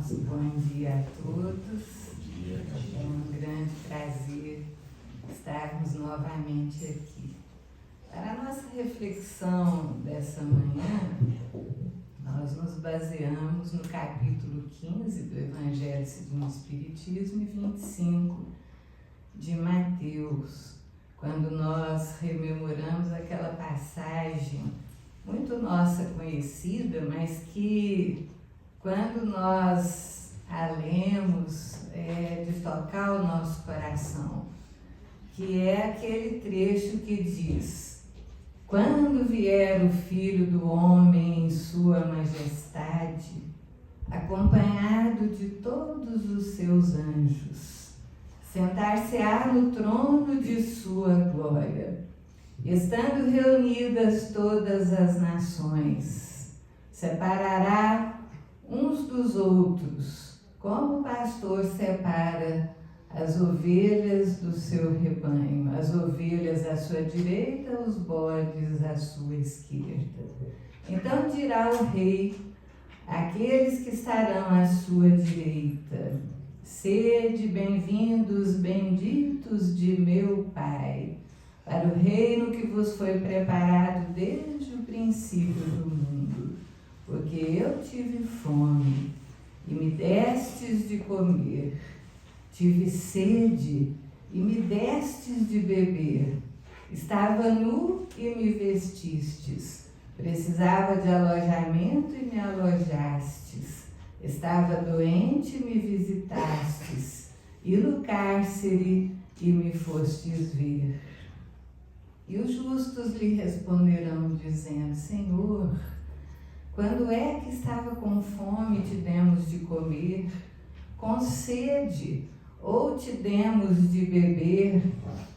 Nosso bom dia a todos. É um grande prazer estarmos novamente aqui. Para a nossa reflexão dessa manhã, nós nos baseamos no capítulo 15 do Evangelho segundo o Espiritismo e 25 de Mateus, quando nós rememoramos aquela passagem muito nossa conhecida, mas que quando nós a lemos é de tocar o nosso coração, que é aquele trecho que diz: quando vier o Filho do Homem em sua majestade, acompanhado de todos os seus anjos, sentar-se-á no trono de sua glória, estando reunidas todas as nações, separará uns dos outros, como o pastor separa as ovelhas do seu rebanho, as ovelhas à sua direita, os bodes à sua esquerda. Então dirá o rei àqueles que estarão à sua direita: sede bem-vindos, benditos de meu Pai, para o reino que vos foi preparado desde o princípio do mundo. Porque eu tive fome e me destes de comer, tive sede e me destes de beber, estava nu e me vestistes, precisava de alojamento e me alojastes, estava doente e me visitastes, e no cárcere e me fostes ver. E os justos lhe responderão, dizendo: Senhor, quando é que estava com fome e te demos de comer, com sede, ou te demos de beber,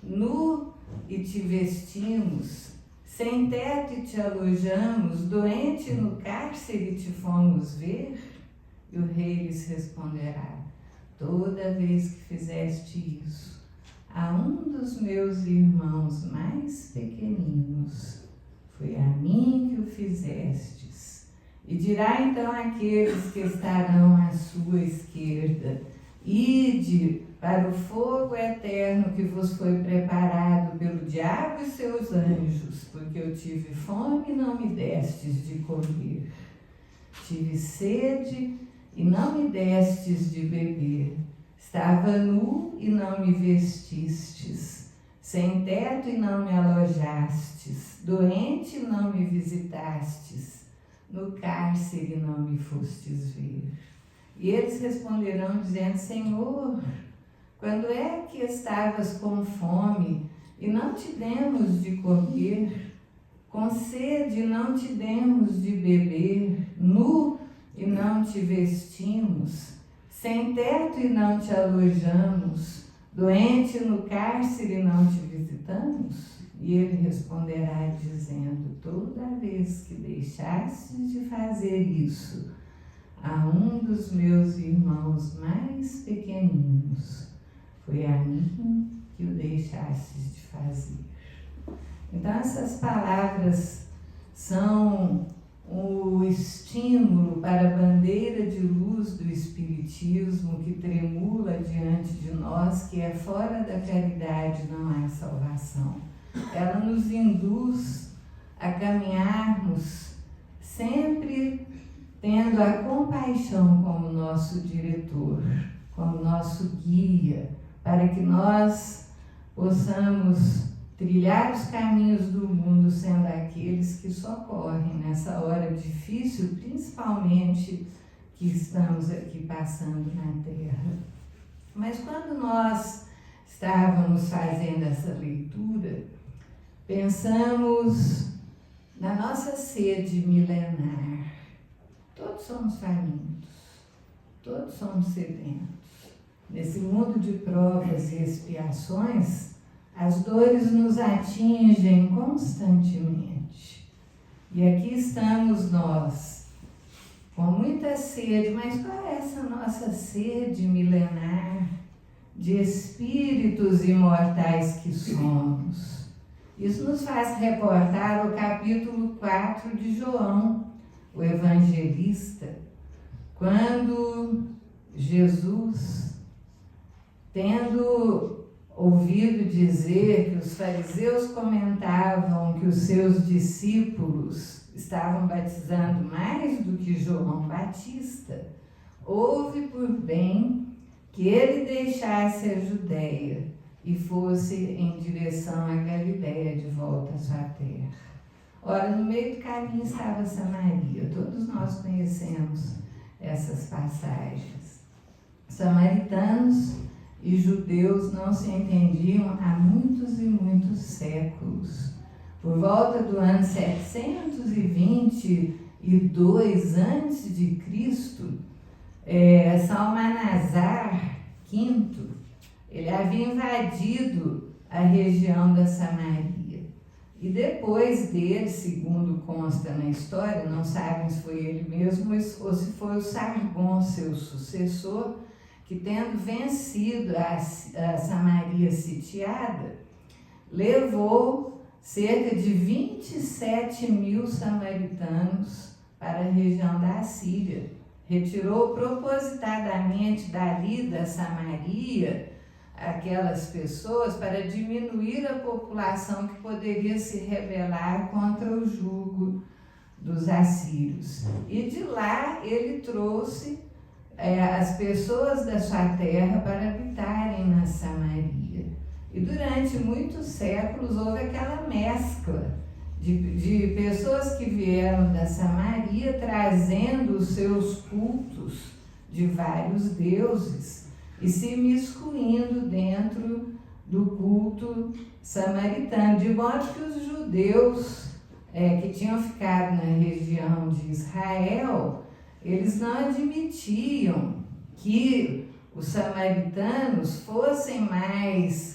nu e te vestimos, sem teto e te alojamos, doente no cárcere e te fomos ver? E o rei lhes responderá: toda vez que fizeste isso a um dos meus irmãos mais pequeninos, foi a mim que o fizestes. E dirá então àqueles que estarão à sua esquerda: ide para o fogo eterno que vos foi preparado pelo diabo e seus anjos, porque eu tive fome e não me destes de comer, tive sede e não me destes de beber, estava nu e não me vestistes, sem teto e não me alojastes, doente e não me visitastes, no cárcere não me fostes ver. E eles responderão dizendo: Senhor, quando é que estavas com fome e não te demos de comer, com sede e não te demos de beber, nu e não te vestimos, sem teto e não te alojamos, doente no cárcere e não te visitamos? E ele responderá dizendo: toda vez que deixastes de fazer isso a um dos meus irmãos mais pequeninos, foi a mim que o deixastes de fazer. Então essas palavras são o estímulo para a bandeira de luz do Espiritismo que tremula diante de nós, que é: fora da caridade não há salvação. Ela nos induz a caminharmos sempre tendo a compaixão como nosso diretor, como nosso guia, para que nós possamos trilhar os caminhos do mundo sendo aqueles que socorrem nessa hora difícil, principalmente que estamos aqui passando na Terra. Mas quando nós estávamos fazendo essa leitura, pensamos na nossa sede milenar. Todos somos famintos, todos somos sedentos. Nesse mundo de provas e expiações, as dores nos atingem constantemente. E aqui estamos nós, com muita sede, mas qual é essa nossa sede milenar de espíritos imortais que somos? Isso nos faz reportar o capítulo 4 de João, o evangelista, quando Jesus, tendo ouvido dizer que os fariseus comentavam que os seus discípulos estavam batizando mais do que João Batista, houve por bem que ele deixasse a Judéia e fosse em direção à Galiléia, de volta à sua terra. Ora, no meio do caminho estava Samaria. Todos nós conhecemos essas passagens. Samaritanos e judeus não se entendiam há muitos e muitos séculos. Por volta do ano 722 a.C., Salmanasar V, ele havia invadido a região da Samaria. E depois dele, segundo consta na história, não sabem se foi ele mesmo ou se foi o Sargon, seu sucessor, que tendo vencido a Samaria sitiada, levou cerca de 27.000 samaritanos para a região da Assíria. Retirou propositadamente dali da Samaria aquelas pessoas para diminuir a população que poderia se rebelar contra o jugo dos assírios. E de lá ele trouxe as pessoas da sua terra para habitarem na Samaria. E durante muitos séculos houve aquela mescla de pessoas que vieram da Samaria trazendo os seus cultos de vários deuses e se miscuindo dentro do culto samaritano, de modo que os judeus que tinham ficado na região de Israel, eles não admitiam que os samaritanos fossem mais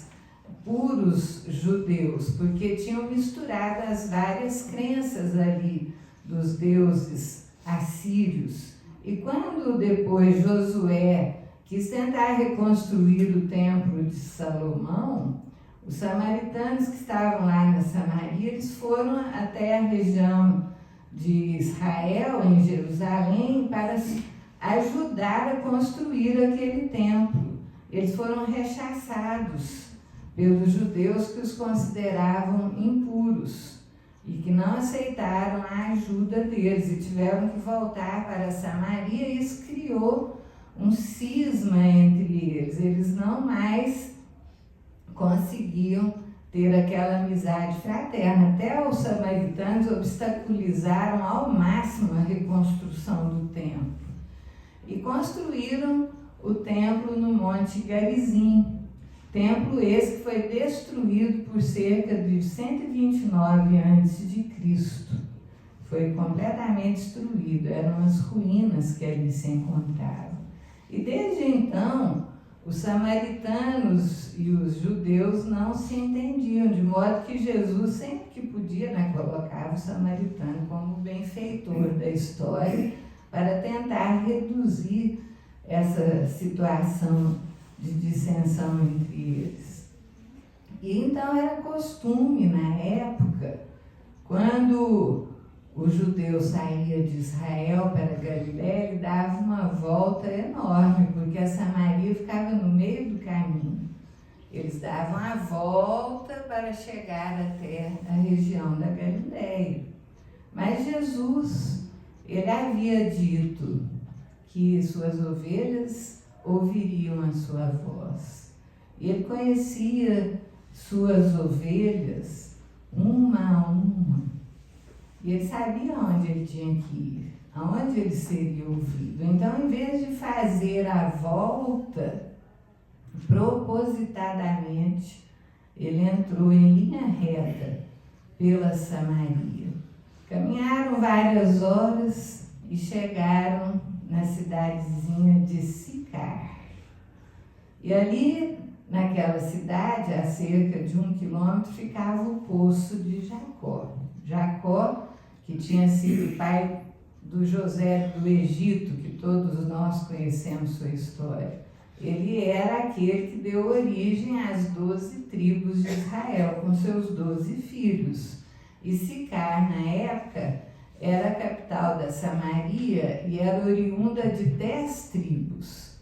puros judeus, porque tinham misturado as várias crenças ali dos deuses assírios. E quando depois Josué quis tentar reconstruir o templo de Salomão, os samaritanos que estavam lá na Samaria, eles foram até a região de Israel, em Jerusalém, para ajudar a construir aquele templo. Eles foram rechaçados pelos judeus que os consideravam impuros e que não aceitaram a ajuda deles e tiveram que voltar para Samaria, e isso criou um cisma entre eles. Eles não mais conseguiam ter aquela amizade fraterna. Até os samaritanos obstaculizaram ao máximo a reconstrução do templo e construíram o templo no Monte Garizim. Templo esse que foi destruído por cerca de 129 a.C. Foi completamente destruído, eram as ruínas que ali se encontravam. E desde então, os samaritanos e os judeus não se entendiam, de modo que Jesus, sempre que podia, colocava o samaritano como benfeitor da história para tentar reduzir essa situação de dissensão entre eles. E então era costume na época, quando o judeu saía de Israel para Galiléia, ele dava uma volta enorme, porque a Samaria ficava no meio do caminho. Eles davam a volta para chegar até a região da Galiléia. Mas Jesus, ele havia dito que suas ovelhas ouviriam a sua voz. Ele conhecia suas ovelhas uma a uma. E ele sabia onde ele tinha que ir, aonde ele seria ouvido. Então, em vez de fazer a volta propositadamente, ele entrou em linha reta pela Samaria. Caminharam várias horas e chegaram na cidadezinha de Sicar. E ali, naquela cidade, a cerca de 1 quilômetro, ficava o poço de Jacó. Jacó, que tinha sido pai do José do Egito, que todos nós conhecemos sua história. Ele era aquele que deu origem às 12 tribos de Israel, com seus 12 filhos. E Sicar, na época, era a capital da Samaria e era oriunda de 10 tribos.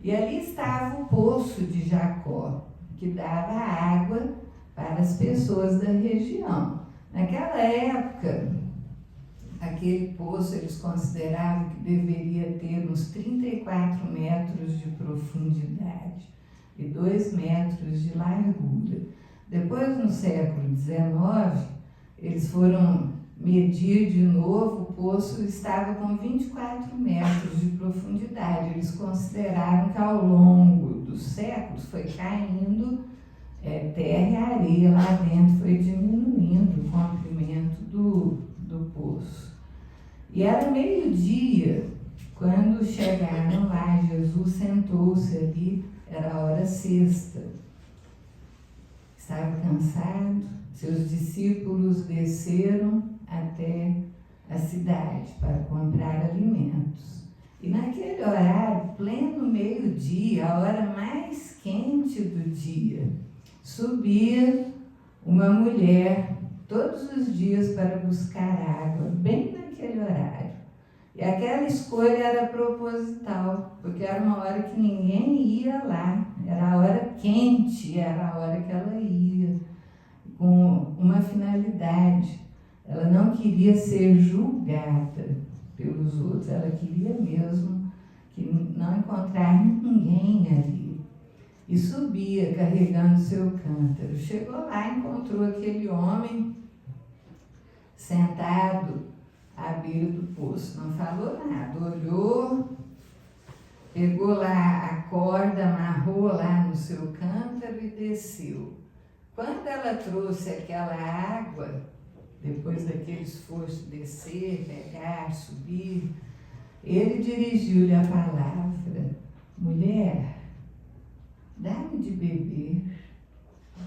E ali estava o poço de Jacó, que dava água para as pessoas da região. Naquela época, aquele poço eles consideravam que deveria ter uns 34 metros de profundidade e 2 metros de largura. Depois, no século XIX, eles foram medir de novo, o poço estava com 24 metros de profundidade. Eles consideraram que ao longo dos séculos foi caindo terra e areia lá dentro, foi diminuindo o comprimento do poço. E era meio-dia, quando chegaram lá, Jesus sentou-se ali, era a hora sexta. Estava cansado, seus discípulos desceram até a cidade para comprar alimentos. E naquele horário, pleno meio-dia, a hora mais quente do dia, subia uma mulher todos os dias para buscar água, bem naquele horário. E aquela escolha era proposital, porque era uma hora que ninguém ia lá, era a hora quente, era a hora que ela ia, com uma finalidade. Ela não queria ser julgada pelos outros, ela queria mesmo que não encontrar ninguém ali. E subia carregando seu cântaro. Chegou lá, encontrou aquele homem sentado à beira do poço. Não falou nada, olhou, pegou lá a corda, amarrou lá no seu cântaro e desceu. Quando ela trouxe aquela água, depois daquele esforço de descer, pegar, subir, ele dirigiu-lhe a palavra: mulher, dá-me de beber.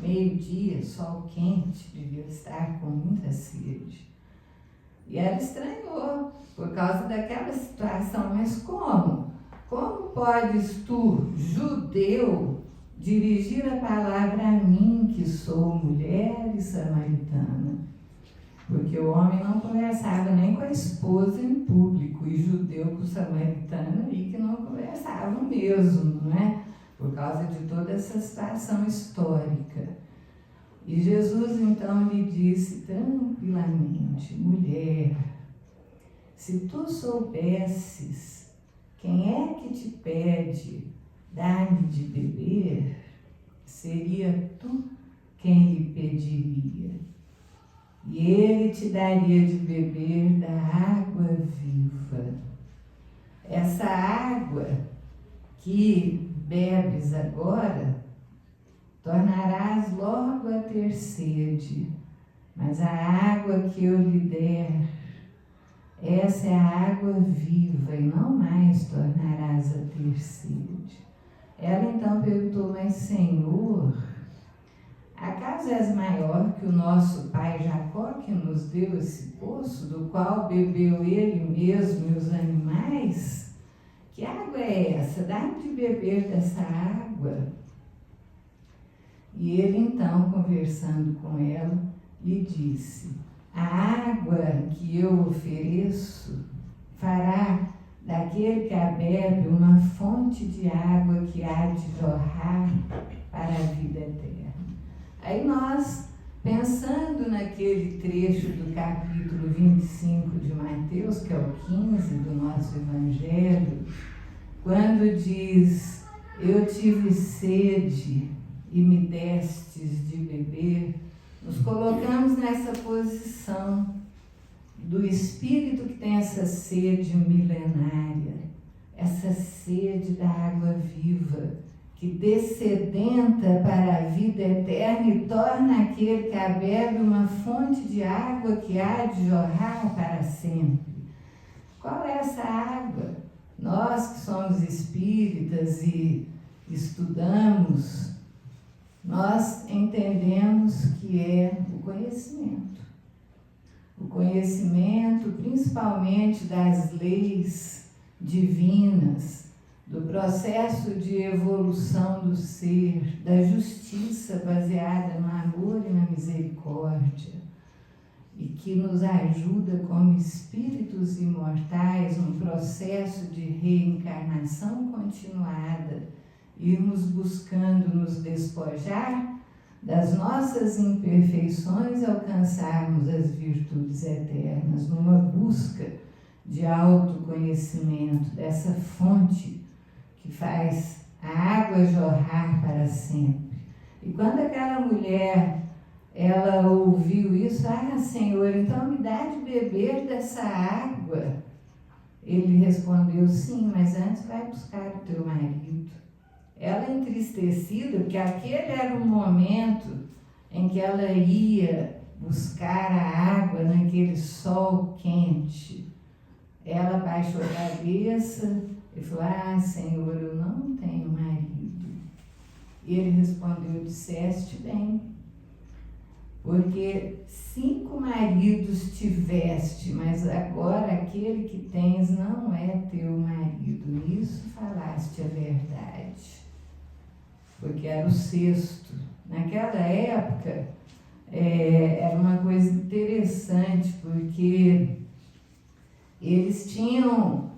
Meio-dia, sol quente, devia estar com muita sede. E ela estranhou, por causa daquela situação. Mas como? Como podes tu, judeu, dirigir a palavra a mim, que sou mulher e samaritana? Porque o homem não conversava nem com a esposa em público, e judeu com o samaritano aí que não conversavam mesmo, não é? Por causa de toda essa situação histórica. E Jesus então lhe disse tranquilamente: mulher, se tu soubesses quem é que te pede dar-me de beber, seria tu quem lhe pediria, e ele te daria de beber da água viva. Essa água que bebes agora, tornarás logo a ter sede, mas a água que eu lhe der, essa é a água viva, e não mais tornarás a ter sede. Ela então perguntou: mas Senhor, acaso és maior que o nosso pai Jacó, que nos deu esse poço, do qual bebeu ele mesmo e os animais? Que água é essa? Dá-me de beber dessa água. E ele então, conversando com ela, lhe disse: a água que eu ofereço fará daquele que a bebe uma fonte de água que há de jorrar para a vida eterna. Aí nós, pensando naquele trecho do capítulo 25 de Mateus, que é o 15 do nosso Evangelho, quando diz: eu tive sede e me destes de beber, nos colocamos nessa posição do espírito que tem essa sede milenária, essa sede da água viva, que descedenta para a vida eterna e torna aquele que a bebe uma fonte de água que há de jorrar para sempre. Qual é essa água? Nós que somos espíritas e estudamos, nós entendemos que é o conhecimento. O conhecimento, principalmente das leis divinas, do processo de evolução do ser, da justiça baseada no amor e na misericórdia. e que nos ajuda como espíritos imortais, um processo de reencarnação continuada, irmos buscando nos despojar das nossas imperfeições e alcançarmos as virtudes eternas, numa busca de autoconhecimento, dessa fonte que faz a água jorrar para sempre. E quando aquela mulher, ela ouviu isso, Senhor, então me dá de beber dessa água. Ele respondeu, sim, mas antes vai buscar o teu marido. Ela entristecida, porque aquele era o momento em que ela ia buscar a água naquele sol quente. Ela baixou a cabeça e falou, Senhor, eu não tenho marido. E ele respondeu, disseste bem, porque 5 maridos tiveste, mas agora aquele que tens não é teu marido. Nisso falaste a verdade. Porque era o 6º. Naquela época, era uma coisa interessante, porque eles tinham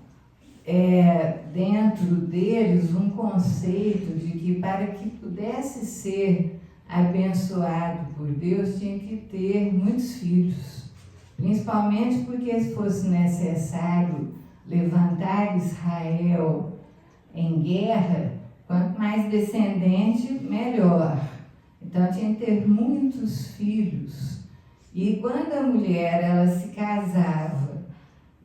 dentro deles um conceito de que para que pudesse ser abençoado por Deus, tinha que ter muitos filhos, principalmente porque se fosse necessário levantar Israel em guerra, quanto mais descendente, melhor. Então tinha que ter muitos filhos. E quando a mulher ela se casava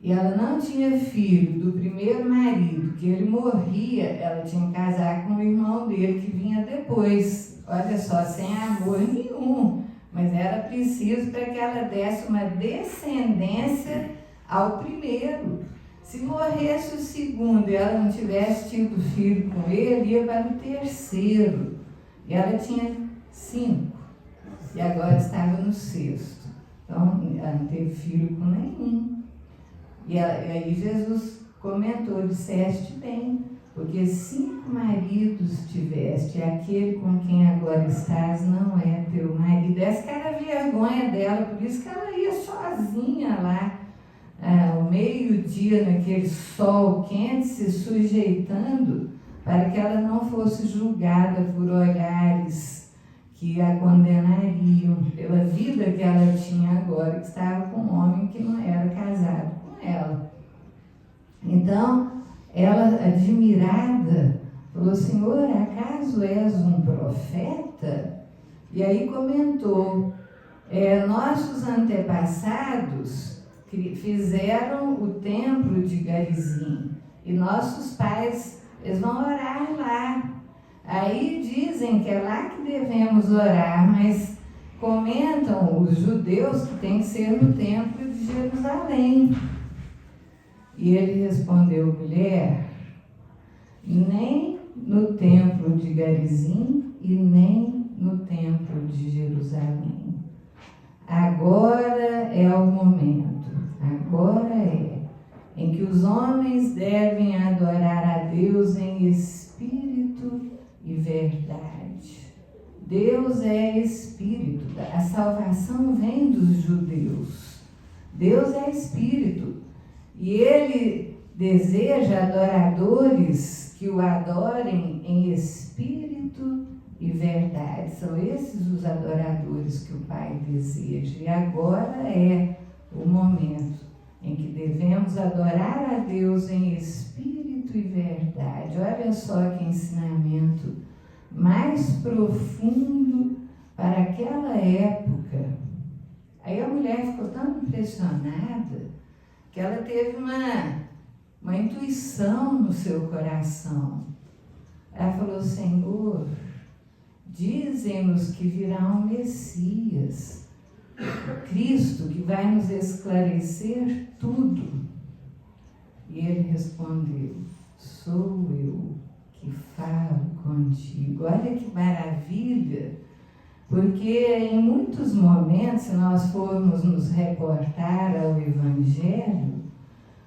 e ela não tinha filho do primeiro marido, que ele morria, ela tinha que casar com o irmão dele que vinha depois. Olha só, sem amor nenhum, mas era preciso para que ela desse uma descendência ao primeiro. Se morresse o segundo e ela não tivesse tido filho com ele, ia para o terceiro. E ela tinha 5, e agora estava no 6º. Então, ela não teve filho com nenhum. E aí Jesus comentou, disseste bem, porque 5 maridos tiveste, e aquele com quem agora estás não é teu marido. Essa que era a vergonha dela, por isso que ela ia sozinha lá, ao meio-dia, naquele sol quente, se sujeitando, para que ela não fosse julgada por olhares que a condenariam, pela vida que ela tinha agora, que estava com um homem que não era casado com ela. Então, ela, admirada, falou, Senhor, acaso és um profeta? E aí comentou, nossos antepassados fizeram o templo de Garizim, e nossos pais, eles vão orar lá. Aí dizem que é lá que devemos orar, mas comentam os judeus que tem que ser no templo de Jerusalém. E ele respondeu, mulher, nem no templo de Garizim e nem no templo de Jerusalém. Agora é o momento, agora em que os homens devem adorar a Deus em espírito e verdade. Deus é espírito, a salvação vem dos judeus. Deus é espírito. E ele deseja adoradores que o adorem em espírito e verdade. São esses os adoradores que o Pai deseja. E agora é o momento em que devemos adorar a Deus em espírito e verdade. Olha só que ensinamento mais profundo para aquela época. Aí a mulher ficou tão impressionada que ela teve uma intuição no seu coração. Ela falou, Senhor, dizem-nos que virá um Messias, Cristo, que vai nos esclarecer tudo. E ele respondeu, sou eu que falo contigo. Olha que maravilha, porque em muitos momentos, se nós formos nos reportar ao Evangelho,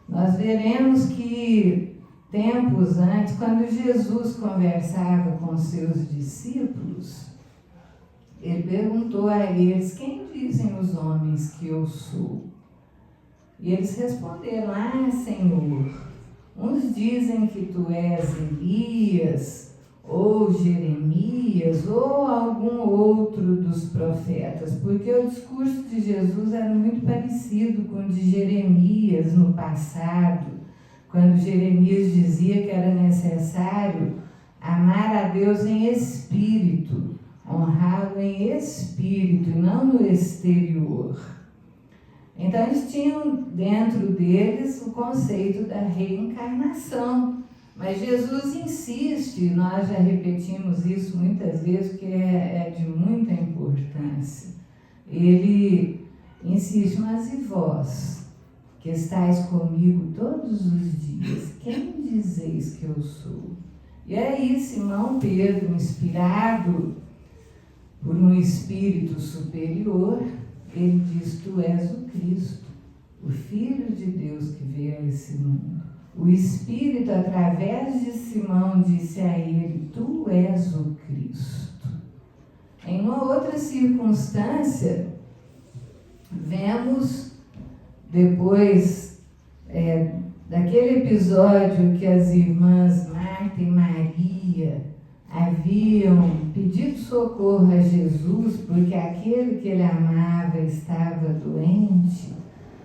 nós veremos que tempos antes, quando Jesus conversava com seus discípulos, ele perguntou a eles: quem dizem os homens que eu sou? E eles responderam: Senhor, uns dizem que tu és Elias, ou Jeremias, ou algum outro dos profetas, porque o discurso de Jesus era muito parecido com o de Jeremias no passado, quando Jeremias dizia que era necessário amar a Deus em espírito, honrá-lo em espírito e não no exterior. Então eles tinham dentro deles o conceito da reencarnação, mas Jesus insiste, nós já repetimos isso muitas vezes, porque é de muita importância. Ele insiste: mas e vós, que estáis comigo todos os dias, quem dizeis que eu sou? E aí Simão Pedro, inspirado por um espírito superior, ele diz: tu és o Cristo, o Filho de Deus que veio a esse mundo. O Espírito, através de Simão, disse a ele: tu és o Cristo. Em uma outra circunstância, vemos depois daquele episódio que as irmãs Marta e Maria haviam pedido socorro a Jesus porque aquele que ele amava estava doente,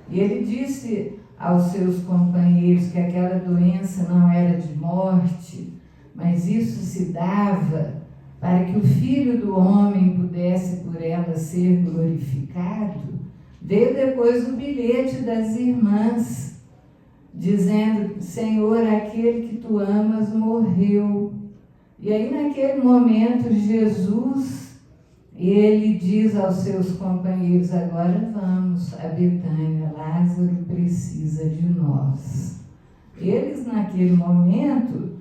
e ele disse aos seus companheiros que aquela doença não era de morte, mas isso se dava para que o Filho do Homem pudesse por ela ser glorificado. Veio depois o bilhete das irmãs, dizendo: Senhor, aquele que tu amas morreu. E aí naquele momento Jesus, ele diz aos seus companheiros: agora vamos a Betânia, Lázaro precisa de nós. Eles naquele momento,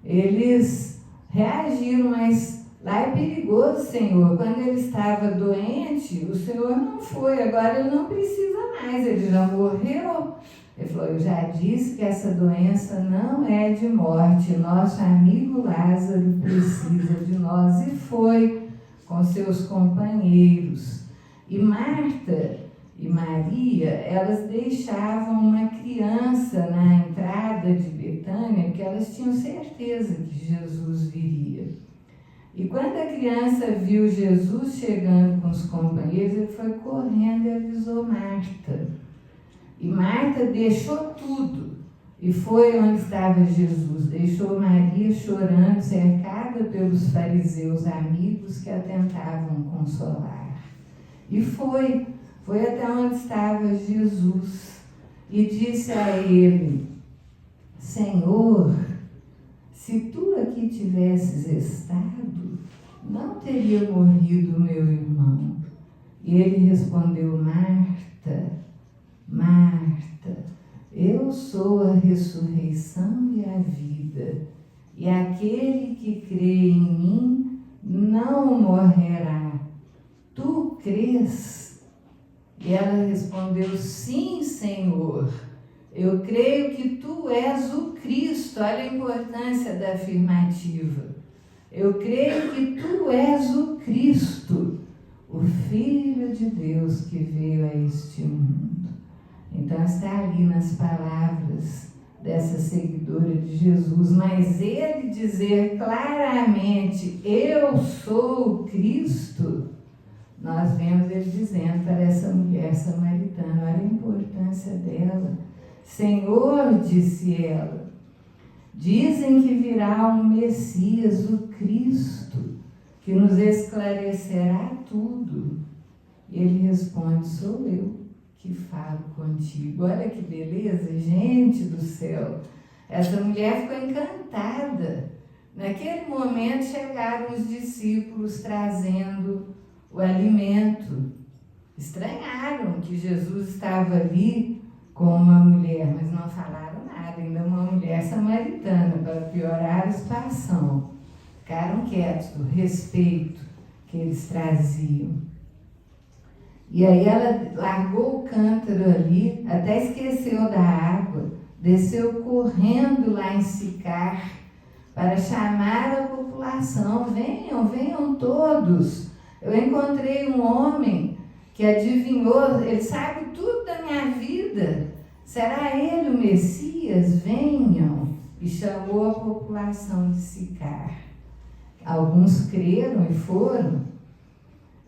eles reagiram, mas lá é perigoso, Senhor. Quando ele estava doente, o Senhor não foi, agora ele não precisa mais, ele já morreu. Ele falou: eu já disse que essa doença não é de morte, nosso amigo Lázaro precisa de nós. E foi com seus companheiros. E Marta e Maria, elas deixavam uma criança na entrada de Betânia, porque elas tinham certeza que Jesus viria. E quando a criança viu Jesus chegando com os companheiros, ele foi correndo e avisou Marta. E Marta deixou tudo e foi onde estava Jesus. Deixou Maria chorando, cercada pelos fariseus amigos que a tentavam consolar. E foi até onde estava Jesus e disse a ele: Senhor, se tu aqui tivesses estado, não teria morrido meu irmão. E ele respondeu: Marta, Marta, eu sou a ressurreição e a vida, e aquele que crê em mim não morrerá. Tu crês? E ela respondeu: sim, Senhor, eu creio que tu és o Cristo. Olha a importância da afirmativa. Eu creio que tu és o Cristo, o Filho de Deus que veio a este mundo. Então está ali nas palavras dessa seguidora de Jesus, mas ele dizer claramente: eu sou o Cristo, nós vemos ele dizendo para essa mulher samaritana, olha a importância dela. Senhor, disse ela, dizem que virá um Messias, o Cristo, que nos esclarecerá tudo. E ele responde: sou eu que falo contigo. Olha que beleza, gente do céu. Essa mulher ficou encantada. Naquele momento chegaram os discípulos trazendo o alimento. Estranharam que Jesus estava ali com uma mulher, mas não falaram nada, ainda uma mulher samaritana, para piorar a situação. Ficaram quietos do respeito que eles traziam. E aí ela largou o cântaro ali, até esqueceu da água, desceu correndo lá em Sicar para chamar a população: venham, venham todos, Eu encontrei um homem que adivinhou, ele sabe tudo da minha vida. Será ele o Messias? Venham. E chamou a população de Sicar. Alguns creram e foram.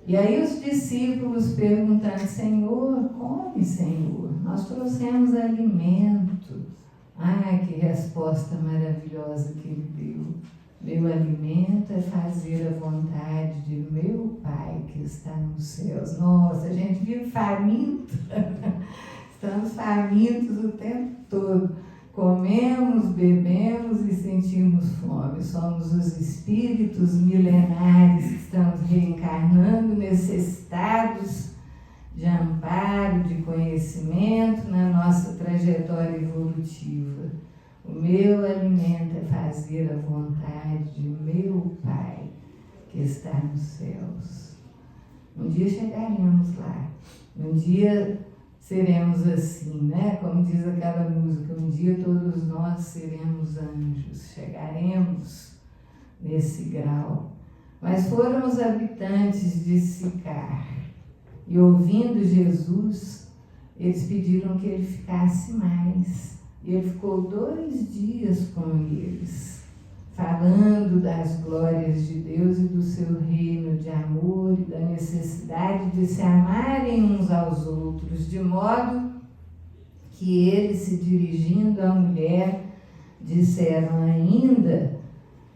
E aí os discípulos perguntando: Senhor, come, Senhor, nós trouxemos alimento. Ai, que resposta maravilhosa que ele deu. Meu alimento é fazer a vontade de meu Pai que está nos céus. Nossa, a gente vive faminto. Estamos famintos o tempo todo. Comemos, bebemos e sentimos fome. Somos os espíritos milenares que estamos reencarnando, necessitados de amparo, de conhecimento na nossa trajetória evolutiva. O meu alimento é fazer a vontade de meu Pai que está nos céus. Um dia chegaremos lá. Um dia seremos assim, né? Como diz aquela música, um dia todos nós seremos anjos, chegaremos nesse grau. Mas foram os habitantes de Sicar, e ouvindo Jesus, eles pediram que ele ficasse mais. E ele ficou 2 dias com eles, falando das glórias de Deus e do seu reino de amor e da necessidade de se amarem uns aos outros, de modo que eles, se dirigindo à mulher, disseram: ainda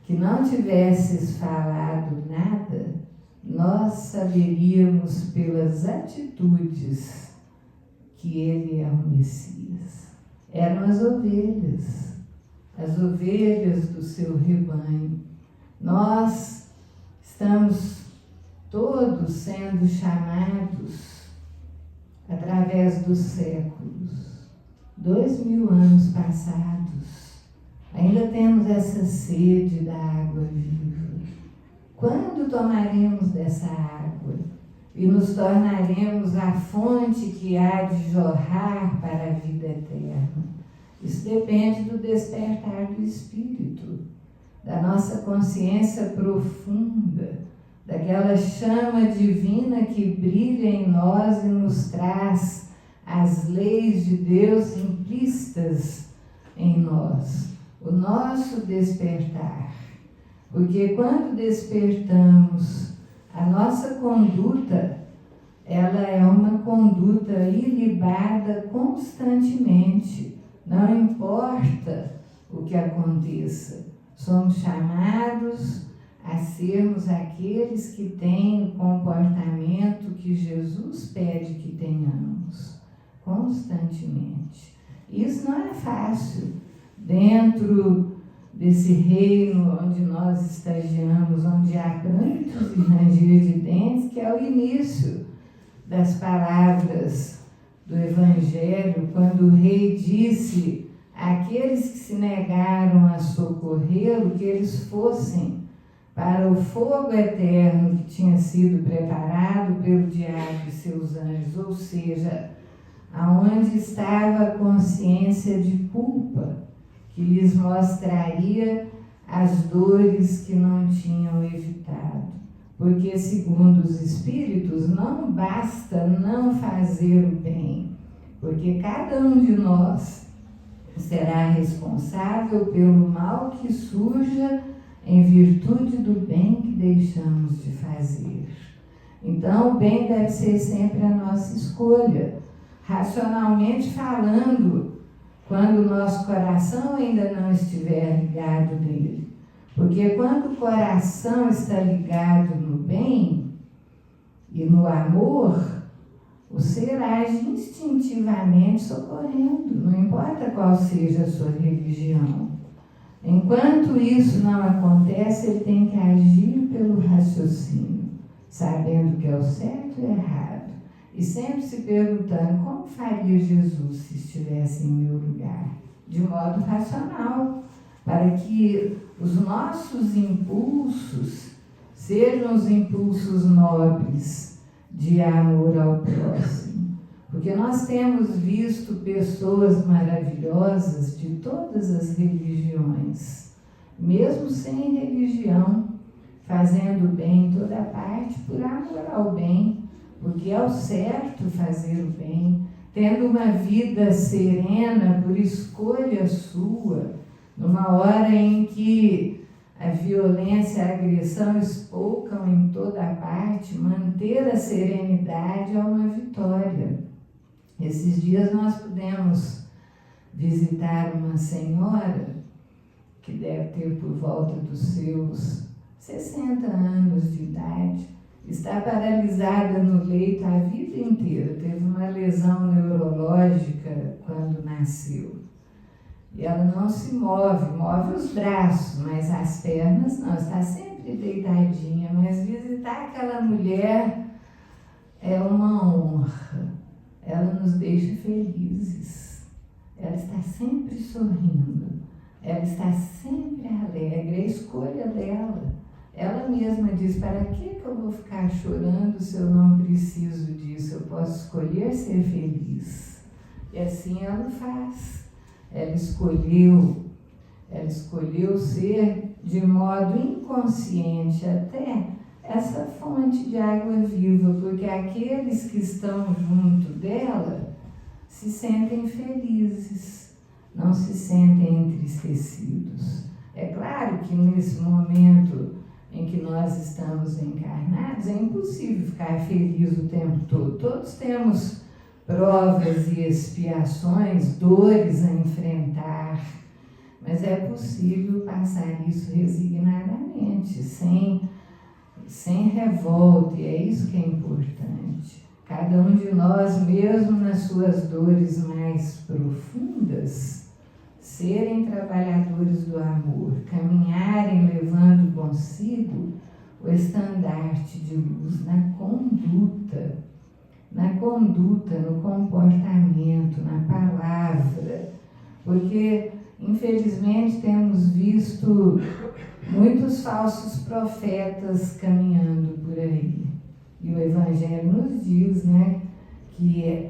que não tivesses falado nada, nós saberíamos pelas atitudes que ele é o Messias. Eram as ovelhas do seu rebanho. Nós estamos todos sendo chamados através dos séculos, 2000 anos passados. Ainda temos essa sede da água viva. Quando tomaremos dessa água e nos tornaremos a fonte que há de jorrar para a vida eterna? Isso depende do despertar do Espírito, da nossa consciência profunda, daquela chama divina que brilha em nós e nos traz as leis de Deus implícitas em nós. O nosso despertar. Porque quando despertamos, a nossa conduta, ela é uma conduta ilibada constantemente. Não importa o que aconteça, somos chamados a sermos aqueles que têm o comportamento que Jesus pede que tenhamos, constantemente. Isso não é fácil, dentro desse reino onde nós estagiamos, onde há prantos e ranger de dentes, que é o início das palavras do Evangelho, quando o rei disse àqueles que se negaram a socorrê-lo que eles fossem para o fogo eterno que tinha sido preparado pelo diabo e seus anjos, ou seja, aonde estava a consciência de culpa, que lhes mostraria as dores que não tinham evitado. Porque, segundo os Espíritos, não basta não fazer o bem, porque cada um de nós será responsável pelo mal que surja em virtude do bem que deixamos de fazer. Então, o bem deve ser sempre a nossa escolha. Racionalmente falando, quando o nosso coração ainda não estiver ligado nele. Porque quando o coração está ligado no bem e no amor, o ser age instintivamente socorrendo, não importa qual seja a sua religião. Enquanto isso não acontece, ele tem que agir pelo raciocínio, sabendo que é o certo e o errado. E sempre se perguntando: como faria Jesus se estivesse em meu lugar? De modo racional, para que os nossos impulsos sejam os impulsos nobres de amor ao próximo. Porque nós temos visto pessoas maravilhosas de todas as religiões, mesmo sem religião, fazendo bem em toda parte por amor ao bem, porque é o certo fazer o bem, tendo uma vida serena por escolha sua, numa hora em que a violência e a agressão espoucam em toda parte, manter a serenidade é uma vitória. Esses dias nós pudemos visitar uma senhora que deve ter por volta dos seus 60 anos de idade, está paralisada no leito a vida inteira, teve uma lesão neurológica quando nasceu. E ela não se move, move os braços, mas as pernas não, está sempre deitadinha. Mas visitar aquela mulher é uma honra, ela nos deixa felizes, ela está sempre sorrindo, ela está sempre alegre, é a escolha dela. Ela mesma diz, para que eu vou ficar chorando se eu não preciso disso? Eu posso escolher ser feliz. E assim ela faz. Ela escolheu ser de modo inconsciente até essa fonte de água viva, porque aqueles que estão junto dela se sentem felizes, não se sentem entristecidos. É claro que nesse momento em que nós estamos encarnados, é impossível ficar feliz o tempo todo. Todos temos provas e expiações, dores a enfrentar, mas é possível passar isso resignadamente, sem revolta, e é isso que é importante. Cada um de nós, mesmo nas suas dores mais profundas, serem trabalhadores do amor, caminharem levando consigo o estandarte de luz na conduta, no comportamento, na palavra, porque infelizmente temos visto muitos falsos profetas caminhando por aí. E o Evangelho nos diz, que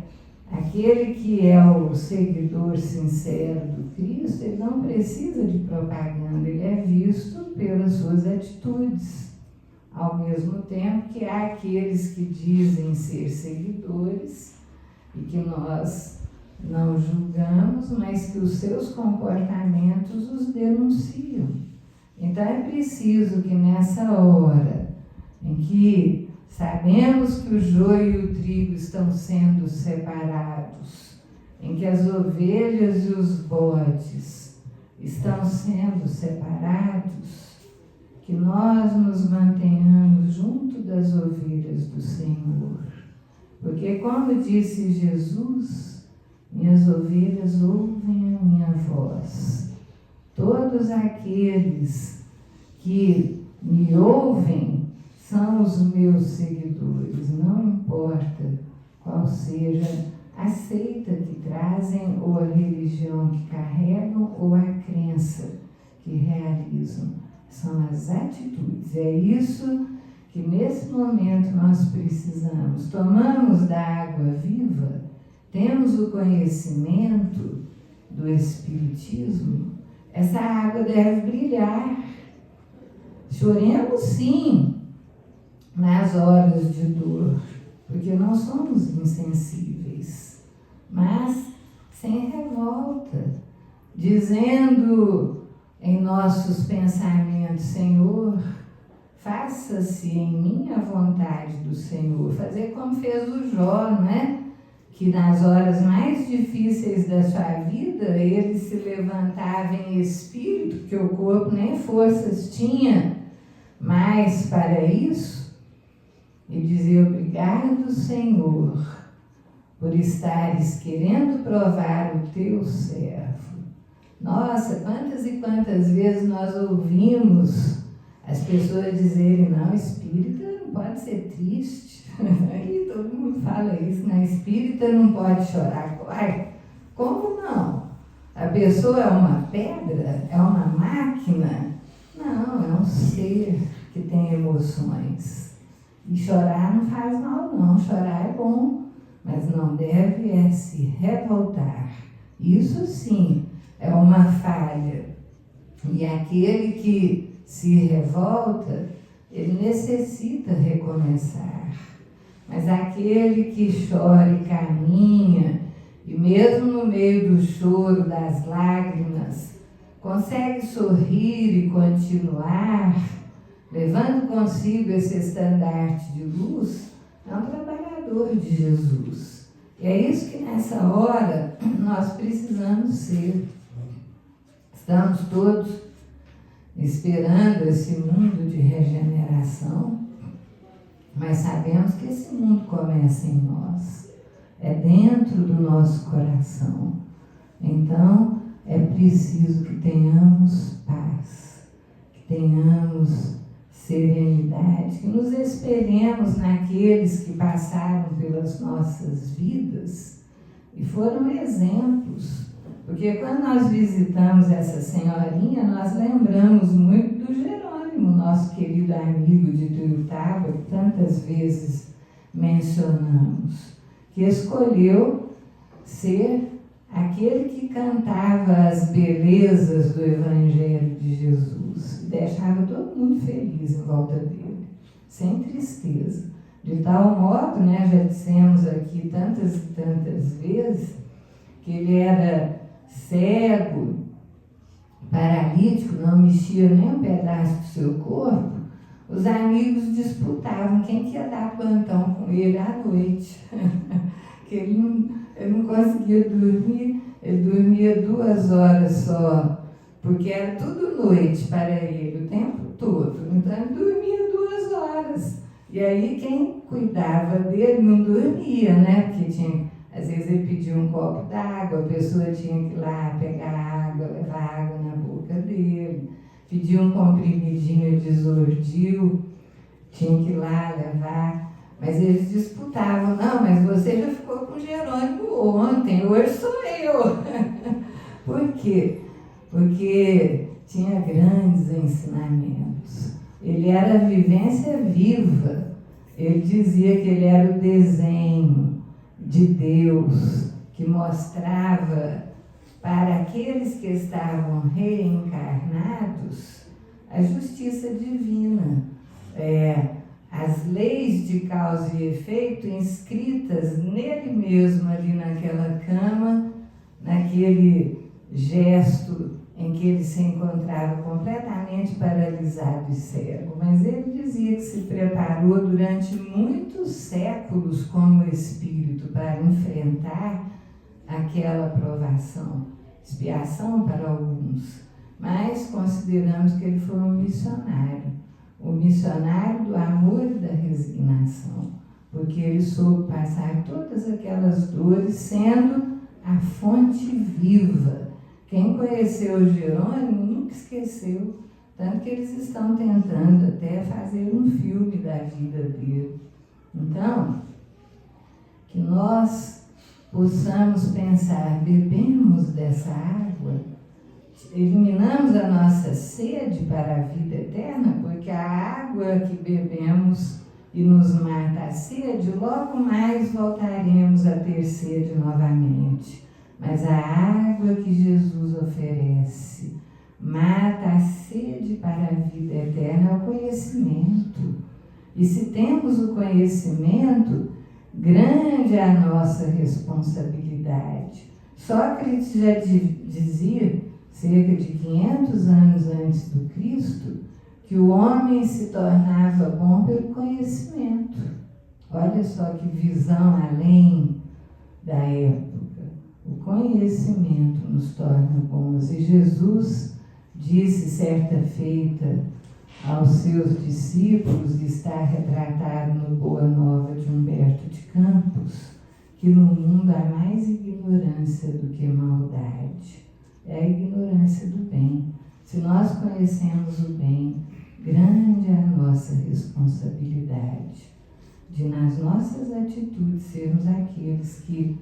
aquele que é o seguidor sincero do Cristo, ele não precisa de propaganda, ele é visto pelas suas atitudes. Ao mesmo tempo que há aqueles que dizem ser seguidores e que nós não julgamos, mas que os seus comportamentos os denunciam. Então é preciso que nessa hora em que sabemos que o joio e o trigo estão sendo separados, em que as ovelhas e os bodes estão sendo separados, que nós nos mantenhamos junto das ovelhas do Senhor. Porque como disse Jesus, minhas ovelhas ouvem a minha voz. Todos aqueles que me ouvem são os meus seguidores, não importa qual seja a seita que trazem, ou a religião que carregam, ou a crença que realizam. São as atitudes. É isso que nesse momento nós precisamos. Tomamos da água viva, temos o conhecimento do Espiritismo, essa água deve brilhar. Choremos sim nas horas de dor, porque não somos insensíveis, mas sem revolta, dizendo em nossos pensamentos, Senhor, faça-se em mim a vontade do Senhor. Fazer como fez o Jó, que nas horas mais difíceis da sua vida, ele se levantava em espírito, porque o corpo nem forças tinha mais para isso, e dizia, obrigado, Senhor, por estares querendo provar o teu servo. Nossa, quantas e quantas vezes nós ouvimos as pessoas dizerem, não, espírita não pode ser triste. Aí todo mundo fala isso, espírita não pode chorar. Ai, como não? A pessoa é uma pedra? É uma máquina? Não, é um ser que tem emoções. E chorar não faz mal, não. Chorar é bom, mas não deve se revoltar. Isso sim é uma falha. E aquele que se revolta ele necessita recomeçar. Mas aquele que chora e caminha, e mesmo no meio do choro, das lágrimas, consegue sorrir e continuar, levando consigo esse estandarte de luz, é um trabalhador de Jesus. E é isso que nessa hora nós precisamos ser. Estamos todos esperando esse mundo de regeneração, mas sabemos que esse mundo começa em nós, é dentro do nosso coração. Então, é preciso que tenhamos paz, que tenhamos serenidade, que nos espelhemos naqueles que passaram pelas nossas vidas e foram exemplos. Porque quando nós visitamos essa senhorinha, nós lembramos muito do Jerônimo, nosso querido amigo de Tuiutaba, que tantas vezes mencionamos, que escolheu ser aquele que cantava as belezas do Evangelho de Jesus e deixava todo mundo feliz em volta dele, sem tristeza. De tal modo, já dissemos aqui tantas e tantas vezes, que ele era cego, paralítico, não mexia nem um pedaço do seu corpo. Os amigos disputavam quem que ia dar plantão com ele à noite. Que ele não conseguia dormir, ele dormia 2 horas só, porque era tudo noite para ele, o tempo todo. Então ele dormia 2 horas. E aí quem cuidava dele não dormia, porque tinha, às vezes ele pedia um copo d'água, a pessoa tinha que ir lá pegar água, levar água na boca dele, pedia um comprimidinho de Zordil, tinha que ir lá levar. Mas eles disputavam, não, mas você já ficou com o Jerônimo ontem, hoje sou eu. Por quê? Porque tinha grandes ensinamentos. Ele era a vivência viva. Ele dizia que ele era o desenho de Deus que mostrava para aqueles que estavam reencarnados a justiça divina. As leis de causa e efeito inscritas nele mesmo, ali naquela cama, naquele gesto em que ele se encontrava completamente paralisado e cego. Mas ele dizia que se preparou durante muitos séculos como espírito para enfrentar aquela provação, expiação para alguns, mas consideramos que ele foi um missionário. O missionário do amor e da resignação, porque ele soube passar todas aquelas dores sendo a fonte viva. Quem conheceu o Jerônimo nunca esqueceu, tanto que eles estão tentando até fazer um filme da vida dele. Então, que nós possamos pensar, bebemos dessa água, eliminamos a nossa sede para a vida eterna, porque a água que bebemos e nos mata a sede, logo mais voltaremos a ter sede novamente. Mas a água que Jesus oferece mata a sede para a vida eterna, é o conhecimento. E se temos o conhecimento, grande é a nossa responsabilidade. Sócrates já dizia, cerca de 500 anos antes do Cristo, que o homem se tornava bom pelo conhecimento. Olha só que visão além da época. O conhecimento nos torna bons. E Jesus disse certa feita aos seus discípulos, e está retratado no Boa Nova de Humberto de Campos, que no mundo há mais ignorância do que maldade. É a ignorância do bem. Se nós conhecemos o bem, grande é a nossa responsabilidade de, nas nossas atitudes, sermos aqueles que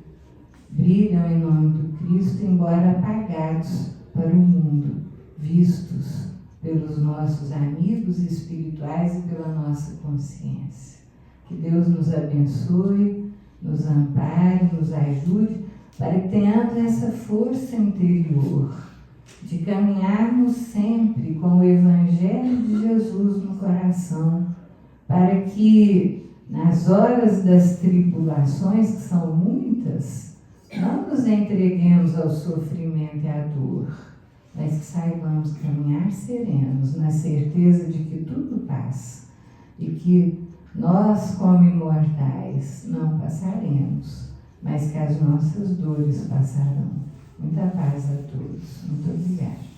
brilham em nome do Cristo, embora apagados para o mundo, vistos pelos nossos amigos espirituais e pela nossa consciência. Que Deus nos abençoe, nos ampare, nos ajude, para que tenhamos essa força interior de caminharmos sempre com o Evangelho de Jesus no coração, para que nas horas das tribulações, que são muitas, não nos entreguemos ao sofrimento e à dor, mas que saibamos caminhar serenos, na certeza de que tudo passa e que nós, como imortais, não passaremos, mas que as nossas dores passarão. Muita paz a todos. Muito obrigada.